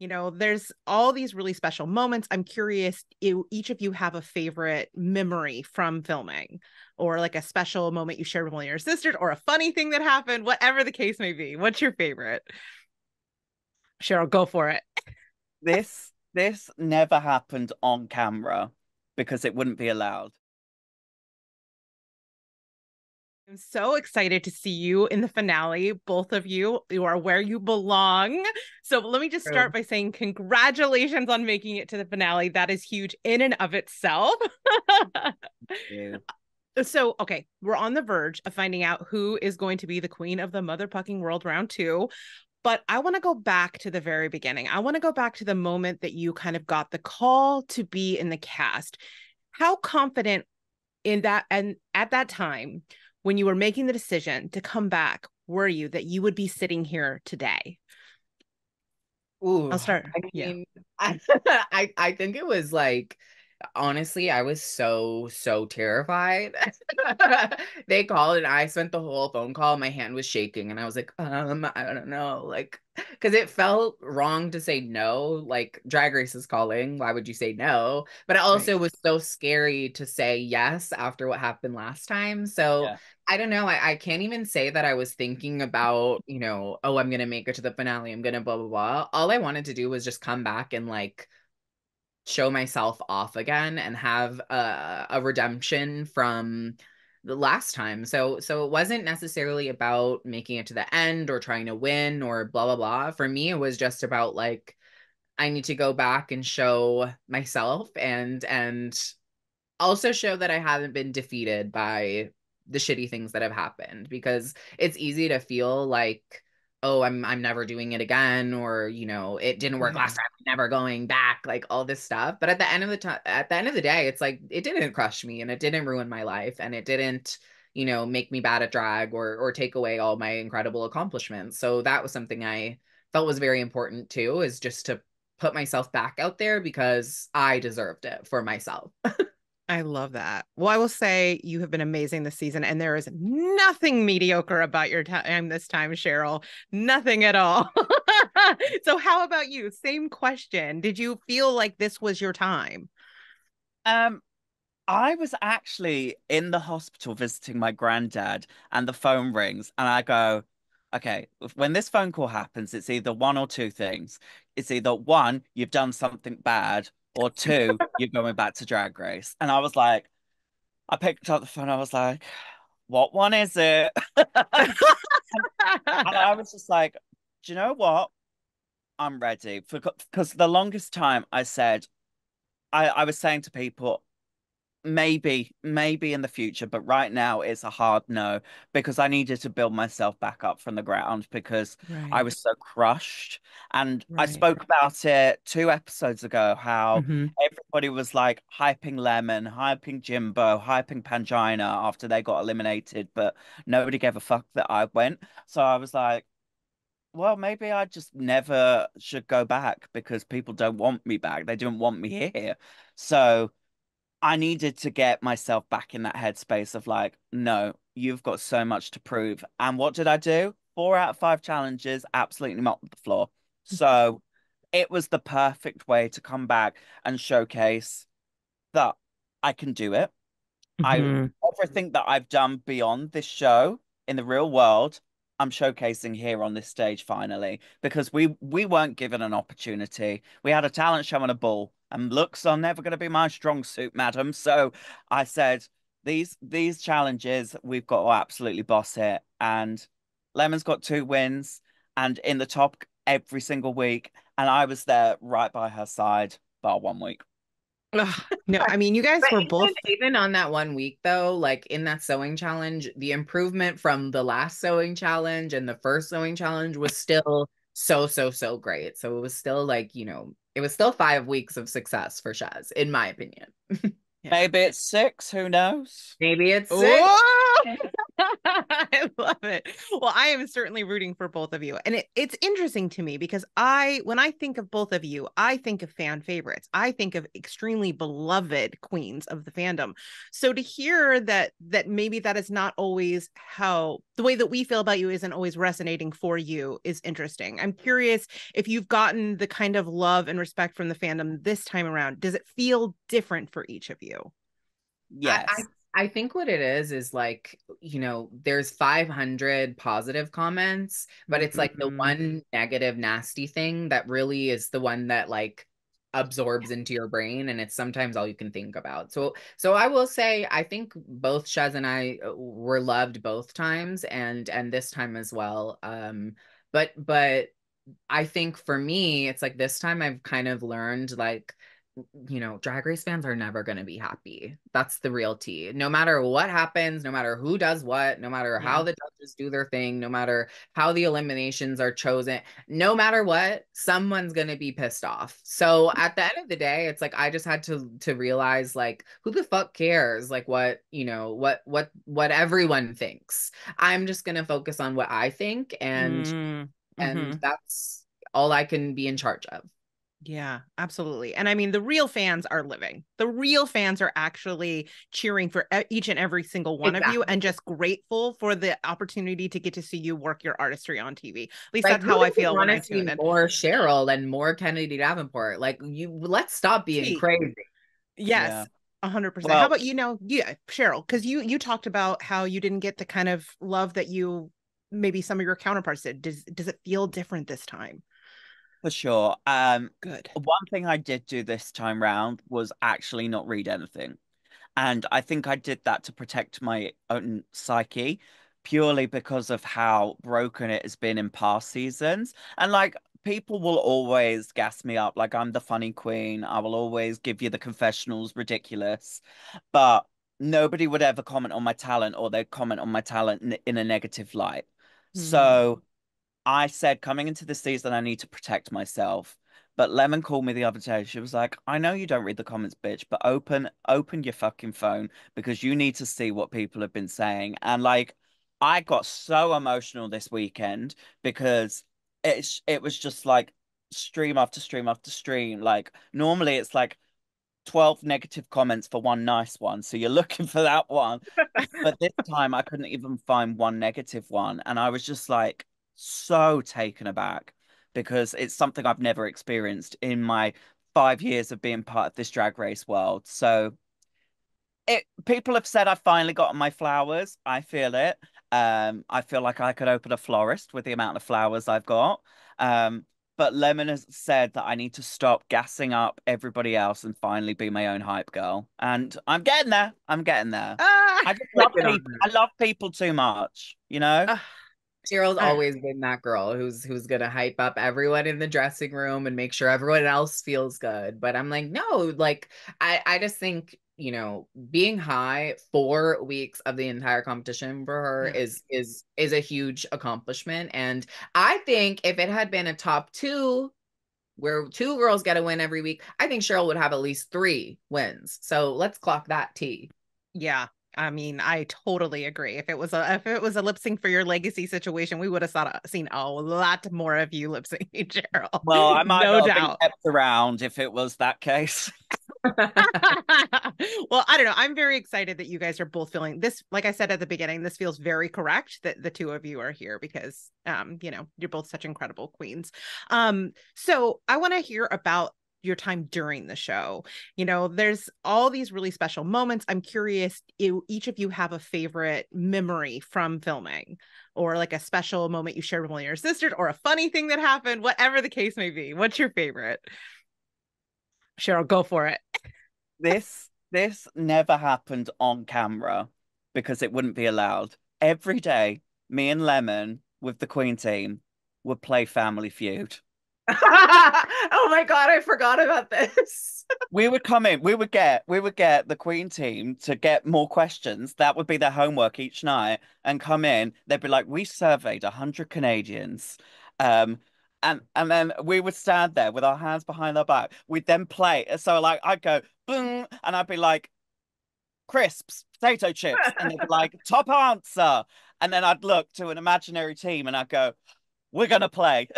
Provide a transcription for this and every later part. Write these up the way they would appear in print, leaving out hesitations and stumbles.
There's all these really special moments. I'm curious, each of you have a favorite memory from filming, or like a special moment you shared with one of your sisters, or a funny thing that happened, whatever the case may be. What's your favorite? Cheryl, go for it. This never happened on camera because it wouldn't be allowed. I'm so excited to see you in the finale. Both of you, you are where you belong. So let me just start True. by saying congratulations on making it to the finale. That is huge in and of itself. You. So, okay, we're on the verge of finding out who is going to be the queen of the motherfucking world round two. But I want to go back to the very beginning. I want to go back to the moment that you kind of got the call to be in the cast. How confident in that, and at that time when you were making the decision to come back, were you that you would be sitting here today? Ooh, I'll start. I Yeah. mean, I think it was like honestly, I was so terrified. They called and I spent the whole phone call. My hand was shaking and I was like, I don't know, like, because it felt wrong to say no. Like, Drag Race is calling. Why would you say no? But it Right. also was so scary to say yes after what happened last time. So Yeah. I don't know. I can't even say that I was thinking about, oh, I'm gonna make it to the finale. I'm gonna blah blah blah. All I wanted to do was just come back and like show myself off again and have a redemption from the last time. So it wasn't necessarily about making it to the end or trying to win or blah blah blah. For me, it was just about like I need to go back and show myself and also show that I haven't been defeated by the shitty things that have happened because it's easy to feel like, oh, I'm never doing it again, or it didn't work Yeah. last time, I'm never going back, like all this stuff. But at the end of the time, at the end of the day, it's like it didn't crush me and it didn't ruin my life and it didn't make me bad at drag or take away all my incredible accomplishments. So that was something I felt was very important too, is just to put myself back out there because I deserved it for myself. I love that. Well, I will say you have been amazing this season, and there is nothing mediocre about your time this time, Cheryl. Nothing at all. So, how about you? Same question. Did you feel like this was your time? Um, I was actually in the hospital visiting my granddad, and the phone rings, and I go, okay, when this phone call happens, it's either one or two things. It's either one, you've done something bad, or two, you're going back to Drag Race. And I was like, I picked up the phone, I was like, what one is it? And I was just like, do you know what? I'm ready. Because the longest time I said, I was saying to people, maybe in the future, but right now it's a hard no because I needed to build myself back up from the ground because I Right, was so crushed. And I right. spoke about it 2 episodes ago, how Hmm. everybody was like hyping Lemon, hyping Jimbo, hyping Pangina after they got eliminated, but nobody gave a fuck that I went. So I was like, well, maybe I just never should go back because people don't want me back. They didn't want me here. So I needed to get myself back in that headspace of like, no, you've got so much to prove. And what did I do? 4 out of 5 challenges, absolutely mopped the floor. So it was the perfect way to come back and showcase that I can do it. Hmm. Everything that I've done beyond this show in the real world, I'm showcasing here on this stage finally because we weren't given an opportunity. We had a talent show and a ball, and looks are never going to be my strong suit, madam. So I said these challenges we've got to absolutely boss it. And Lemon's got 2 wins and in the top every single week, and I was there right by her side bar 1 week. Ugh, no, I mean, you guys But were even both. even on that 1 week though, like in that sewing challenge, the improvement from the last sewing challenge and the first sewing challenge was still so great. So it was still like, it was still 5 weeks of success for Shaz, in my opinion. Yeah. Maybe it's 6, who knows? Maybe it's six. Oh! I love it. Well, I am certainly rooting for both of you. And it's interesting to me because when I think of both of you, I think of fan favorites. I think of extremely beloved queens of the fandom. So to hear that maybe that is not always how the way that we feel about you isn't always resonating for you is interesting. I'm curious if you've gotten the kind of love and respect from the fandom this time around. Does it feel different for each of you? I, Yes. I think what it is like, there's 500 positive comments, but it's like the Mhm. one negative, nasty thing that really is the one that like absorbs into your brain, and it's sometimes all you can think about. So I will say, I think both Shez and I were loved both times, and this time as well. But I think for me, it's like this time I've kind of learned like, Drag Race fans are never going to be happy. That's the real tea. No matter what happens, no matter who does what, no matter how Yeah. the judges do their thing, no matter how the eliminations are chosen, no matter what, someone's going to be pissed off. So at the end of the day, it's like I just had to realize like who the fuck cares like what everyone thinks. I'm just going to focus on what I think, and Mm-hmm. that's all I can be in charge of. Yeah, absolutely. And I mean, the real fans are living. The real fans are actually cheering for each and every single one of you Exactly. and just grateful for the opportunity to get to see you work your artistry on TV. At least Like, that's who how I doesn't feel when want I to tune see in. more Cheryl and more Kennedy Davenport? Like, let's stop being T. crazy. Yes. Yeah. 100%. How Well, about yeah, Cheryl, because you talked about how you didn't get the kind of love that you maybe some of your counterparts did. Does it feel different this time? for sure. Good. One thing I did do this time round was actually not read anything. And I think I did that to protect my own psyche, purely because of how broken it has been in past seasons. And like, people will always gas me up, like I'm the funny queen. I will always give you the confessionals, ridiculous. But nobody would ever comment on my talent, or they'd comment on my talent in a negative light. Hmm. So I said coming into the season, I need to protect myself. But Lemon called me the other day. She was like, I know you don't read the comments, bitch, but open your fucking phone because you need to see what people have been saying. And like, I got so emotional this weekend because it was just like stream after stream after stream. Like normally it's like 12 negative comments for one nice one. So you're looking for that one. But this time I couldn't even find one negative one. And I was just like so taken aback because it's something I've never experienced in my 5 years of being part of this drag race world. So people have said I've finally gotten my flowers. I feel it. I feel like I could open a florist with the amount of flowers I've got. But Lemon has said that I need to stop gassing up everybody else and finally be my own hype girl. And I'm getting there. I'm getting there. Ah, I just love Working on people. that. I love people too much, you know? ah, Cheryl's I don't know. always been that girl who's gonna hype up everyone in the dressing room and make sure everyone else feels good. But I'm like, no, like I just think, being high 4 weeks of the entire competition for her Yeah. is a huge accomplishment. And I think if it had been a top two where two girls get a win every week, I think Cheryl would have at least 3 wins. So let's clock that T. Yeah. I mean, I totally agree. If it was a lip sync for your legacy situation, we would have seen a lot more of you lip syncing, Well, Cheryl. I might No not have been doubt. kept around if it was that case. Well, I don't know. I'm very excited that you guys are both feeling this. Like I said at the beginning, this feels very correct that the two of you are here because, you're both such incredible queens. So I want to hear about your time during the show. There's all these really special moments. I'm curious, each of you have a favorite memory from filming or like a special moment you shared with one of your sisters or a funny thing that happened, whatever the case may be. What's your favorite? Cheryl, go for it. This never happened on camera because it wouldn't be allowed. Every day, me and Lemon with the Queen team would play Family Feud. Oh my God, I forgot about this. We would come in, we would get the Queen team to get more questions. That would be their homework each night and come in. They'd be like, we surveyed 100 Canadians. And then we would stand there with our hands behind our back. We'd then play. So like I'd go boom, and I'd be like, crisps, potato chips, and they'd be like, top answer. And then I'd look to an imaginary team and I'd go, we're gonna play.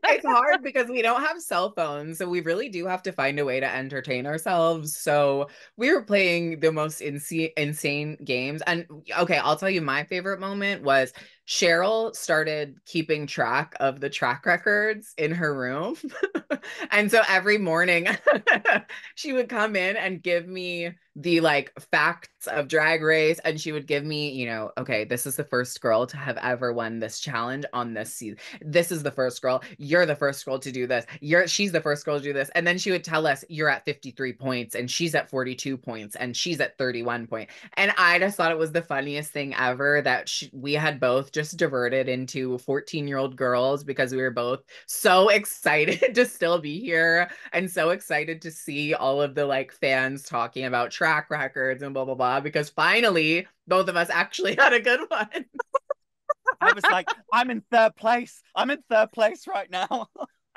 It's hard because we don't have cell phones, so we really do have to find a way to entertain ourselves. So we were playing the most insane games. And okay, I'll tell you my favorite moment was Cheryl started keeping track of the track records in her room. And so every morning she would come in and give me the like facts of Drag Race, and she would give me, okay, this is the first girl to have ever won this challenge on this season. This is the first girl. You're the first girl to do this. She's the first girl to do this. And then she would tell us, you're at 53 points and she's at 42 points and she's at 31 points. And I just thought it was the funniest thing ever that we had both just diverted into 14-year-old girls because we were both so excited to still be here and so excited to see all of the like fans talking about track records and blah, blah, blah, because finally both of us actually had a good one. I was like, I'm in third place. I'm in third place right now.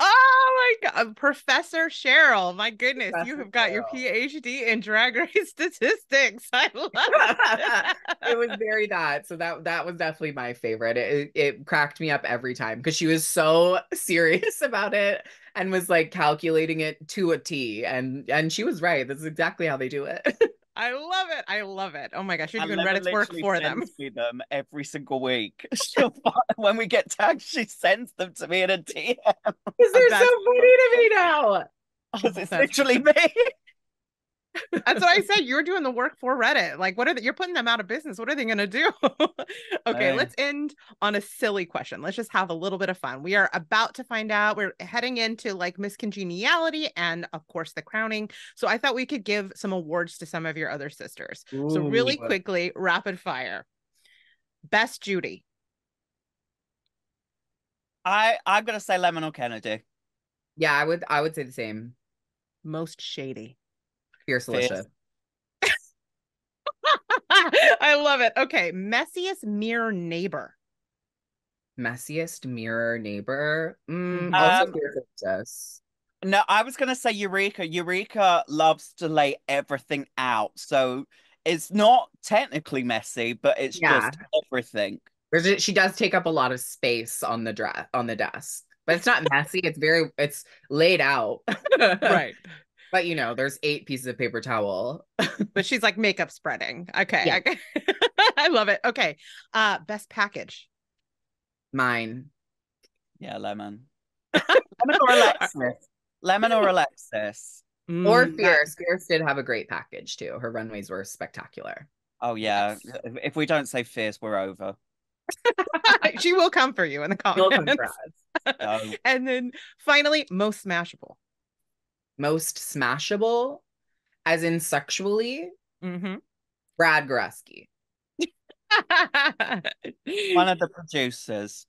Oh my God. Professor Cheryl. My goodness. Professor You have got your Cheryl. PhD in Drag Race statistics. I love it. It was very that. So that was definitely my favorite. It cracked me up every time because she was so serious about it and was like calculating it to a T. And she was right. This is exactly how they do it. I love it. I love it. Oh my gosh. You're And doing Lemon Reddit's work literally for them. sends me them every single week. When we get tagged, she sends them to me in a DM. Because they're so funny to me now. Because it's literally me. That's what I said. You're doing the work for Reddit. Like, you're putting them out of business. What are they going to do? Okay, let's end on a silly question. Let's just have a little bit of fun. We are about to find out. We're heading into like Miss Congeniality and, of course, the crowning. So I thought we could give some awards to some of your other sisters. Ooh. So really quickly, rapid fire. Best Judy. I'm gonna say Lemon or Kennedy. Yeah, I would say the same. Most shady. Fierce Alicia. I love it. Okay, messiest mirror neighbor. Messiest mirror neighbor. Also Fierce Alicia. No, I was gonna say Eureka. Eureka loves to lay everything out, so it's not technically messy, but it's just everything. She does take up a lot of space on the desk, but it's not messy. It's laid out. Right. But there's 8 pieces of paper towel. But she's like makeup spreading. Okay. Yeah. Okay. I love it. Okay. Best package. Mine. Yeah, Lemon. Lemon or Alexis. Lemon or Alexis. Or Fierce. Fierce did have a great package too. Her runways were spectacular. Oh yeah. Yes. If we don't say Fierce, we're over. She will come for you in the comments. Oh. And then finally, most smashable. Most smashable, as in sexually. Brad Goreski. One of the producers.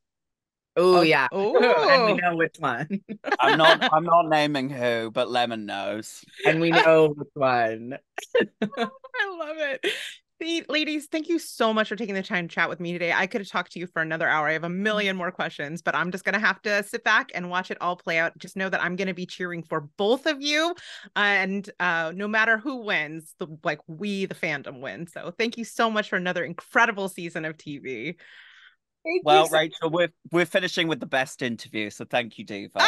Oh yeah. And we know which one. I'm not naming who, but Lemon knows. And we know which one. I love it. Ladies, thank you so much for taking the time to chat with me today. I could have talked to you for another hour. I have a million more questions, but I'm just going to have to sit back and watch it all play out. Just know that I'm going to be cheering for both of you. And no matter who wins, the fandom wins. So thank you so much for another incredible season of TV. Well, Rachel, we're finishing with the best interview, so thank you, Diva.